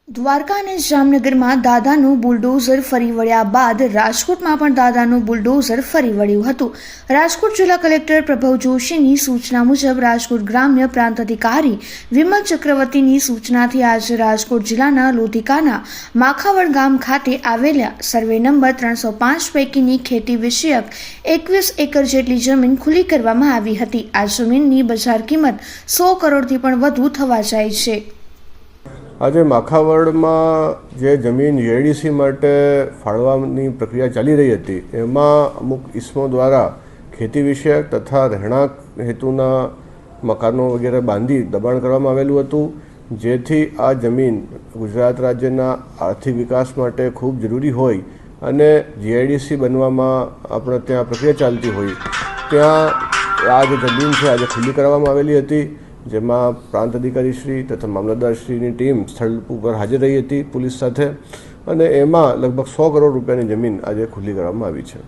દ્વારકા અને જામનગરમાં દાદાનું બુલડોઝર ફરી વળ્યા બાદ રાજકોટમાં પણ દાદાનું બુલડોઝર ફરી વળ્યું હતું। રાજકોટ જિલ્લા કલેક્ટર પ્રભવ જોશીની સૂચના મુજબ રાજકોટ ગ્રામ્ય પ્રાંત અધિકારી વિમલ ચક્રવર્તીની સૂચનાથી આજે રાજકોટ જિલ્લાના લોધિકાના માખાવડ ગામ ખાતે આવેલા સર્વે નંબર 305 પૈકીની ખેતી વિષયક 21 એકર જેટલી જમીન ખુલ્લી કરવામાં આવી હતી। આ જમીનની બજાર કિંમત 100 કરોડથી પણ વધુ થવા જાય છે। આજે માખાવડમાં જે જમીન જીઆઈડીસી માટે ફાળવાની પ્રક્રિયા ચાલી રહી હતી એમાં અમુક ઇસમો દ્વારા ખેતી વિષયક તથા રહેણાંક હેતુના મકાનો વગેરે બાંધી દબાણ કરવામાં આવેલું હતું, જેથી આ જમીન ગુજરાત રાજ્યના આર્થિક વિકાસ માટે ખૂબ જરૂરી હોય અને જીઆઈડીસી બનવામાં આપણે ત્યાં પ્રક્રિયા ચાલતી હોય ત્યાં આ જે જમીન છે આજે ખુલ્લી કરવામાં આવેલી હતી, જેમાં પ્રાંત અધિકારી શ્રી તથા મામલતદારશ્રીની ટીમ સ્થળ ઉપર હાજર રહી હતી પોલીસ સાથે, અને એમાં લગભગ 100 કરોડ રૂપિયાની જમીન આજે ખુલ્લી કરવામાં આવી છે।